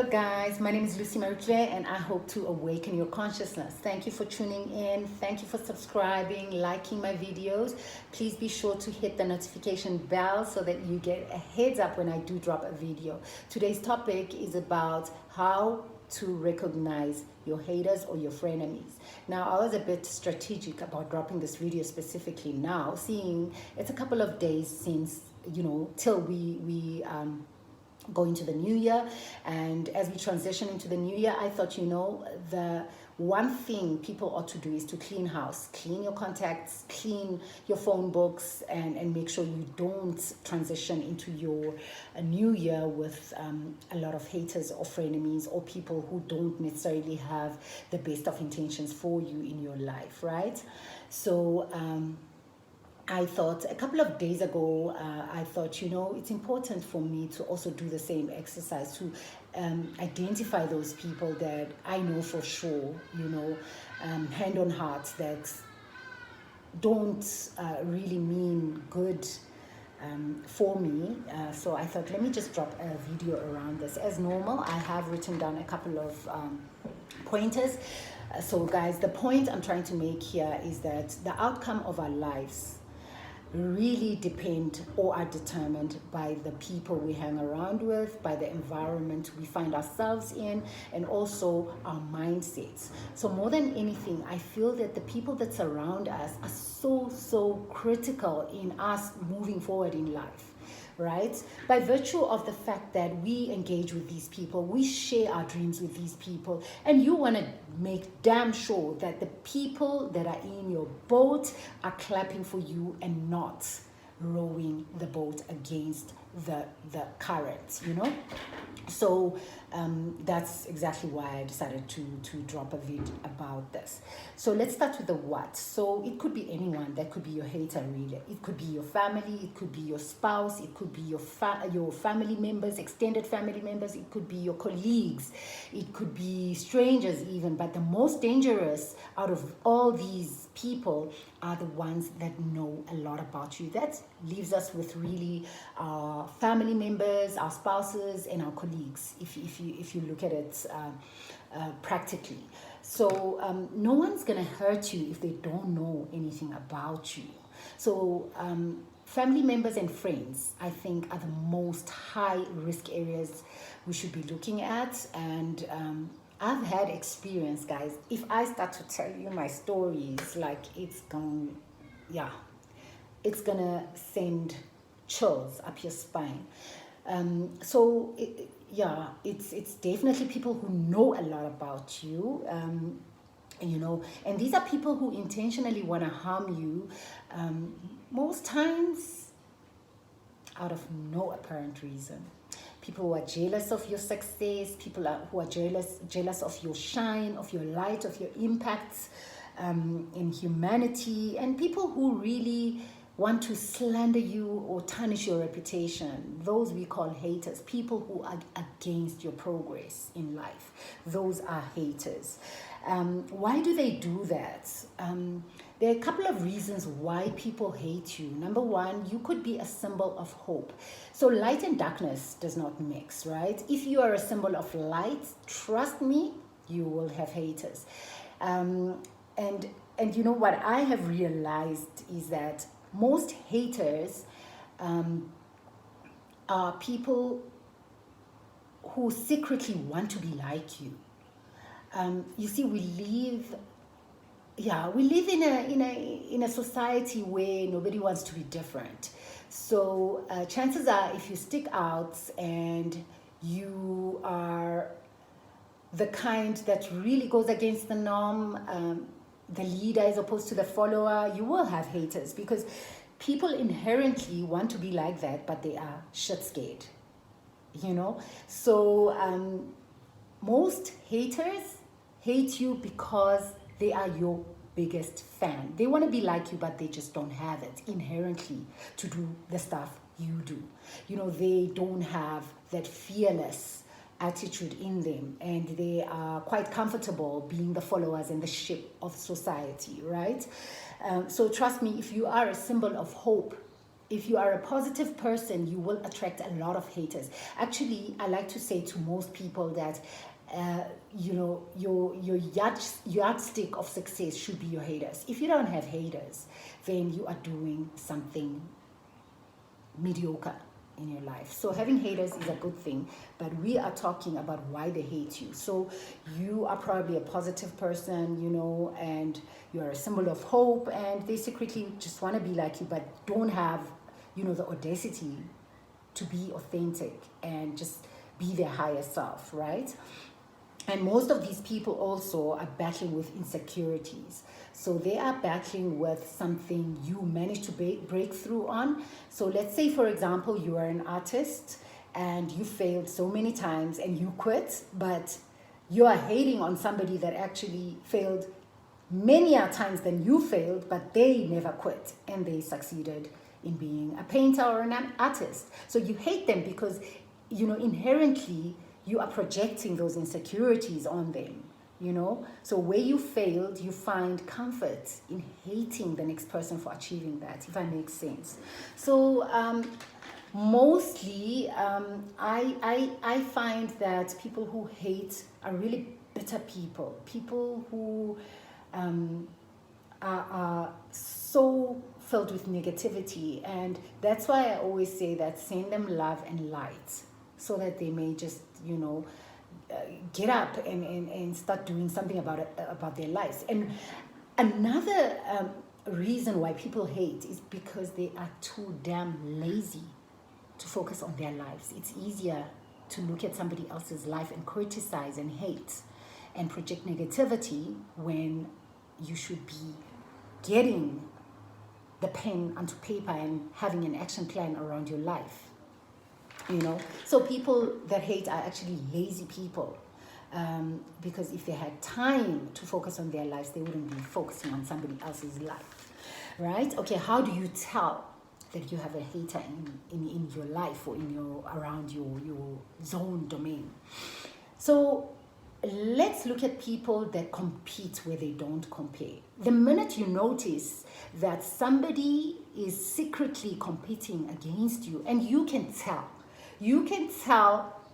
Hello guys, my name is Marutle and I hope to awaken your consciousness. Thank you for tuning in. Thank you for subscribing, liking my videos. Please be sure to hit the notification bell so that you get a heads up when I do drop a video. Today's topic is about how to recognize your haters or your frenemies. Now, I was a bit strategic about dropping this video specifically now, seeing it's a couple of days since, till we go into the new year. And as we transition into the new year, I thought, the one thing people ought to do is to clean house, clean your contacts, clean your phone books, and make sure you don't transition into your new year with a lot of haters or frenemies or people who don't necessarily have the best of intentions for you in your life, right? So, I thought a couple of days ago, it's important for me to also do the same exercise to identify those people that I know for sure, hand on heart, that don't really mean good for me. So I thought, let me just drop a video around this. As normal, I have written down a couple of pointers. So guys, the point I'm trying to make here is that the outcome of our lives really depend or are determined by the people we hang around with, by the environment we find ourselves in, and also our mindsets. So more than anything, I feel that the people that surround us are so critical in us moving forward in life, right? By virtue of the fact that we engage with these people, we share our dreams with these people, and you want to make damn sure that the people that are in your boat are clapping for you and not rowing the boat against the current, So that's exactly why I decided to drop a video about this. So let's start with the what. So it could be anyone. That could be your hater, really. It could be your family. It could be your spouse. It could be your family members, extended family members. It could be your colleagues. It could be strangers even. But the most dangerous out of all these people are the ones that know a lot about you. That leaves us with really our family members, our spouses, and our colleagues, if you look at it practically. So no one's going to hurt you if they don't know anything about you. So family members and friends, I think, are the most high risk areas we should be looking at. And I've had experience, guys. If I start to tell you my stories, it's gonna send chills up your spine. It's definitely people who know a lot about you, and these are people who intentionally want to harm you, most times out of no apparent reason. People who are jealous of your success, who are jealous of your shine, of your light, of your impacts in humanity, and people who really want to slander you or tarnish your reputation. Those we call haters. People who are against your progress in life. Those are haters. Why do they do that? There are a couple of reasons why people hate you. Number one, you could be a symbol of hope. So light and darkness does not mix, right? If you are a symbol of light, trust me, you will have haters. And what I have realized is that most haters are people who secretly want to be like you. You see, we live in a society where nobody wants to be different. So chances are, if you stick out and you are the kind that really goes against the norm, the leader as opposed to the follower, you will have haters, because people inherently want to be like that, but they are shit scared, So most haters hate you because they are your biggest fan. They want to be like you, but they just don't have it inherently to do the stuff you do. They don't have that fearless attitude in them, and they are quite comfortable being the followers and the ship of society, right? So trust me, if you are a symbol of hope If you are a positive person, you will attract a lot of haters. Actually, I like to say to most people that your yardstick of success should be your haters. If you don't have haters, then you are doing something mediocre in your life. So having haters is a good thing, but we are talking about why they hate you. So you are probably a positive person, and you are a symbol of hope, and they secretly just want to be like you, but don't have the audacity to be authentic and just be their higher self, right? And most of these people also are battling with insecurities. So they are battling with something you managed to break through on. So let's say, for example, you are an artist and you failed so many times and you quit, but you are hating on somebody that actually failed many times than you failed, but they never quit and they succeeded in being a painter or an artist. So you hate them because, inherently, you are projecting those insecurities on them, So where you failed, you find comfort in hating the next person for achieving that, if that makes sense. So mostly, I find that people who hate are really bitter people. People who are so filled with negativity. And that's why I always say that send them love and light, so that they may just, get up and start doing something about their lives. And another reason why people hate is because they are too damn lazy to focus on their lives. It's easier to look at somebody else's life and criticize and hate and project negativity when you should be getting the pen onto paper and having an action plan around your life. So people that hate are actually lazy people, because if they had time to focus on their lives, they wouldn't be focusing on somebody else's life, right? Okay, how do you tell that you have a hater in your life or around your zone domain? So let's look at people that compete where they don't compare. The minute you notice that somebody is secretly competing against you, and you can tell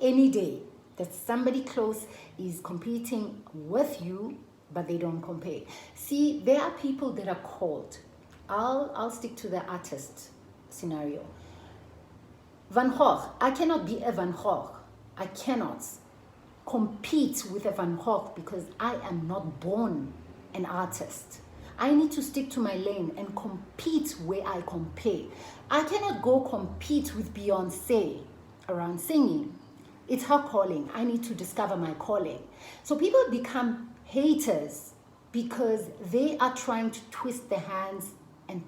any day that somebody close is competing with you, but they don't compare. See, there are people that are called. I'll stick to the artist scenario. Van Gogh. I cannot be a Van Gogh. I cannot compete with a Van Gogh because I am not born an artist. I need to stick to my lane and compete where I compare. I cannot go compete with Beyonce around singing. It's her calling. I need to discover my calling. So people become haters because they are trying to twist the hands and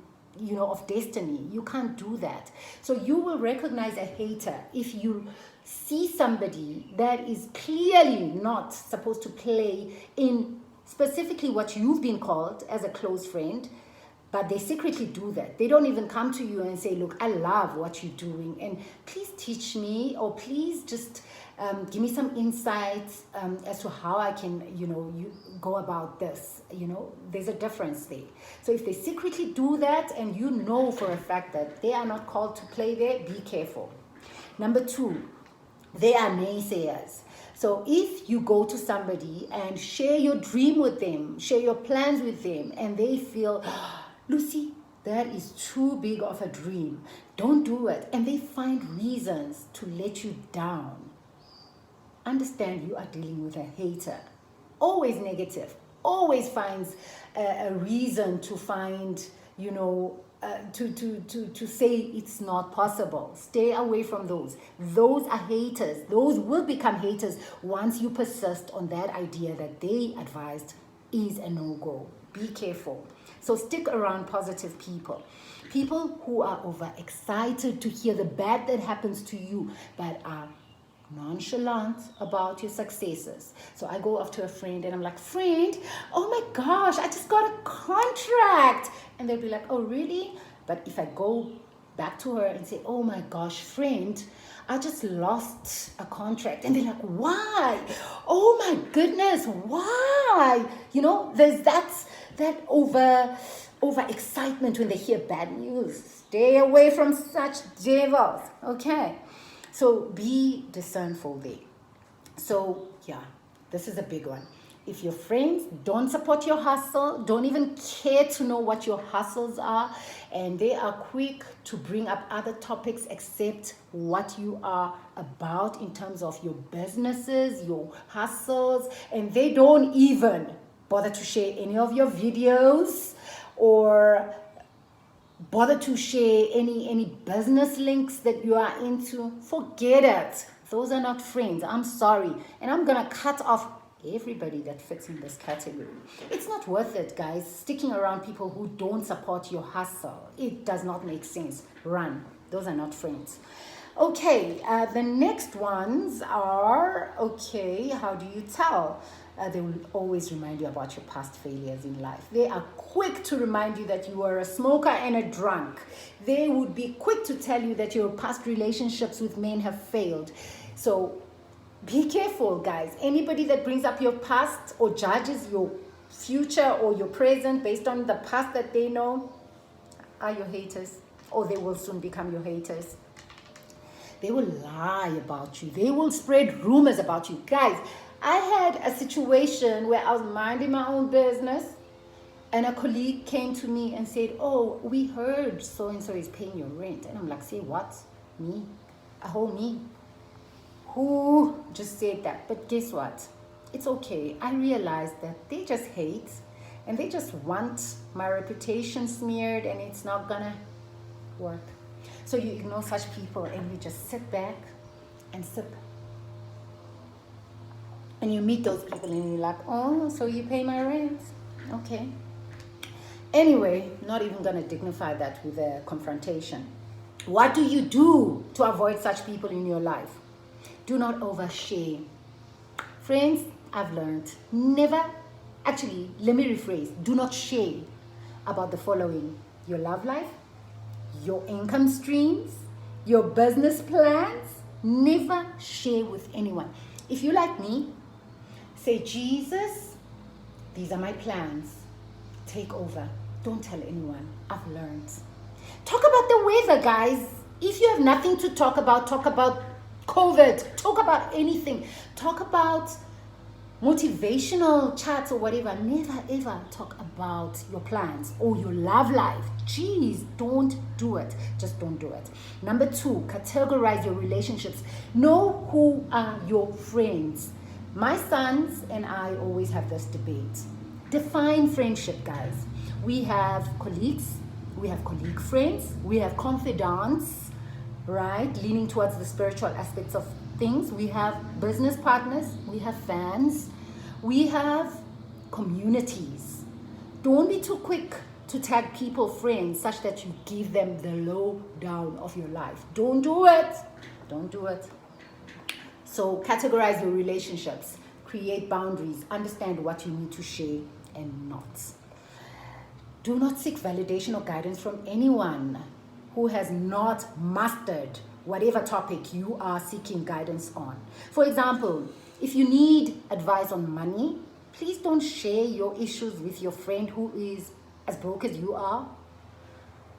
of destiny. You can't do that. So you will recognize a hater if you see somebody that is clearly not supposed to play in specifically what you've been called as a close friend, but they secretly do that. They don't even come to you and say, look, I love what you're doing, and please teach me, or please just give me some insights as to how I can, you go about this. There's a difference there. So if they secretly do that and you know for a fact that they are not called to play there, be careful. Number 2, they are naysayers. So if you go to somebody and share your dream with them, share your plans with them, and they feel, Lucy, that is too big of a dream, don't do it, and they find reasons to let you down, understand you are dealing with a hater. Always negative, always finds a reason to find, to say it's not possible. Stay away from those. Those are haters. Those will become haters once you persist on that idea that they advised is a no-go. Be careful. So stick around positive people. People who are overexcited to hear the bad that happens to you, but are nonchalant about your successes. So I go up to a friend and I'm like, friend, oh my gosh, I just got a contract. And they'll be like, oh really? But if I go back to her and say, oh my gosh, friend, I just lost a contract. And they're like, why? Oh my goodness, why? There's that over excitement when they hear bad news. Stay away from such devils. Okay. So be discernful there. So yeah, this is a big one. If your friends don't support your hustle, don't even care to know what your hustles are, and they are quick to bring up other topics except what you are about in terms of your businesses, your hustles, and they don't even bother to share any of your videos or bother to share any business links that you are into, forget it. Those are not friends. I'm sorry. And I'm going to cut off everybody that fits in this category. It's not worth it, guys, sticking around people who don't support your hustle. It does not make sense. Run. Those are not friends. Okay, the next ones are, okay, how do you tell? They will always remind you about your past failures in life. They are quick to remind you that you are a smoker and a drunk. They would be quick to tell you that your past relationships with men have failed. So be careful, guys. Anybody that brings up your past or judges your future or your present based on the past that they know are your haters, or they will soon become your haters. They will lie about you. They will spread rumors about you. Guys, I had a situation where I was minding my own business and a colleague came to me and said, oh, we heard so-and-so is paying your rent. And I'm like, say what? Me? A whole me? Who just said that? But guess what? It's okay. I realized that they just hate and they just want my reputation smeared, and it's not gonna work. So you ignore such people and you just sit back and sip. And you meet those people and you're like, oh, so you pay my rent? Okay. Anyway, not even gonna dignify that with a confrontation. What do you do to avoid such people in your life? Do not overshare. Friends, I've learned, never, actually, let me rephrase, do not share about the following: your love life, your income streams, your business plans. Never share with anyone. If you like me, say, Jesus, these are my plans. Take over. Don't tell anyone. I've learned. Talk about the weather, guys. If you have nothing to talk about COVID, talk about anything. Talk about motivational chats or whatever. Never ever talk about your plans or your love life. Jeez, don't do it. Just don't do it. Number 2, categorize your relationships. Know who are your friends. My sons and I always have this debate. Define friendship, guys. We have colleagues, we have colleague friends, we have confidants, right? Leaning towards the spiritual aspects of things. We have business partners, we have fans, we have communities. Don't be too quick to tag people friends such that you give them the lowdown of your life. Don't do it. Don't do it. So categorize your relationships, create boundaries, understand what you need to share and not. Do not seek validation or guidance from anyone who has not mastered whatever topic you are seeking guidance on. For example, if you need advice on money, please don't share your issues with your friend who is as broke as you are.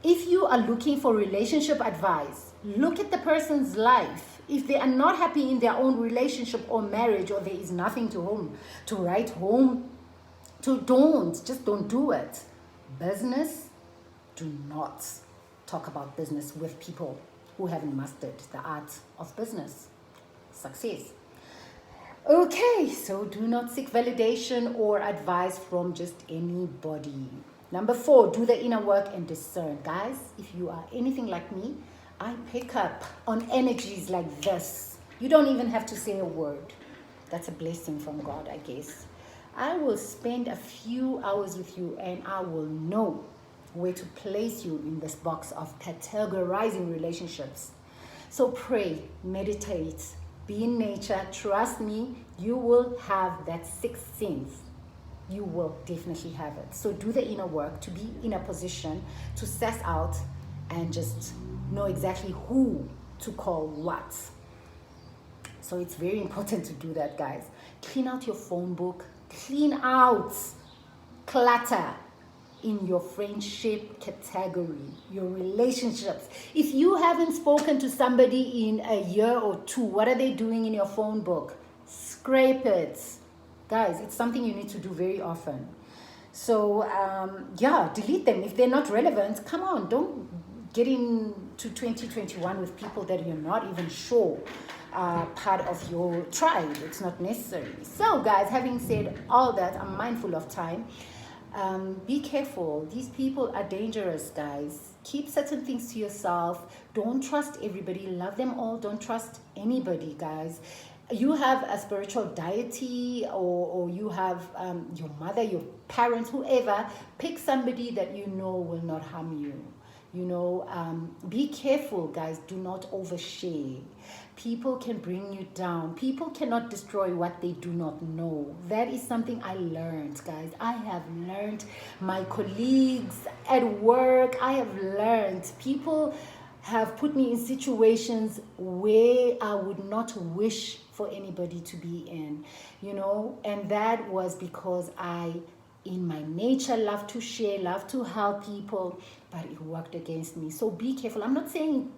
If you are looking for relationship advice, look at the person's life. If they are not happy in their own relationship or marriage, or there is nothing to write home to, don't do it. Business, do not talk about business with people who haven't mastered the art of business success. Okay, so do not seek validation or advice from just anybody. Number 4, do the inner work and discern. Guys, if you are anything like me, I pick up on energies like this. You don't even have to say a word. That's a blessing from God, I guess. I will spend a few hours with you and I will know where to place you in this box of categorizing relationships. So pray, meditate, be in nature. Trust me, you will have that sixth sense. You will definitely have it. So do the inner work to be in a position to suss out and just know exactly who to call what. So it's very important to do that, guys. Clean out your phone book. Clean out clutter. in your friendship category, your relationships. If you haven't spoken to somebody in a year or two, what are they doing in your phone book? Scrape it. Guys, it's something you need to do very often. So, yeah, delete them. If they're not relevant, come on, don't get into 2021 with people that you're not even sure are part of your tribe. It's not necessary. So, guys, having said all that, I'm mindful of time. Be careful. These people are dangerous, guys. Keep certain things to yourself. Don't trust everybody. Love them all. Don't trust anybody, guys. You have a spiritual deity, or you have your mother, your parents, whoever. Pick somebody that you know will not harm you. Be careful, guys. Do not overshare. People can bring you down. People cannot destroy what they do not know. That is something I learned, guys. I have learned. My colleagues at work, I have learned. People have put me in situations where I would not wish for anybody to be in, and that was because I, in my nature, love to share, love to help people, but it worked against me. So be careful. I'm not saying,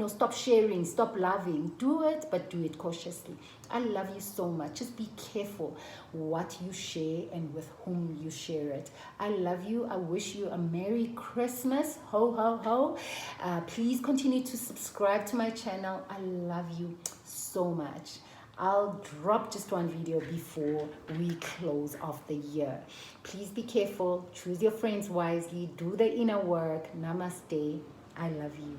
stop sharing, stop loving. Do it, but do it cautiously. I love you so much. Just be careful what you share and with whom you share it. I love you. I wish you a Merry Christmas. Ho, ho, ho. Please continue to subscribe to my channel. I love you so much. I'll drop just one video before we close off the year. Please be careful. Choose your friends wisely. Do the inner work. Namaste. I love you.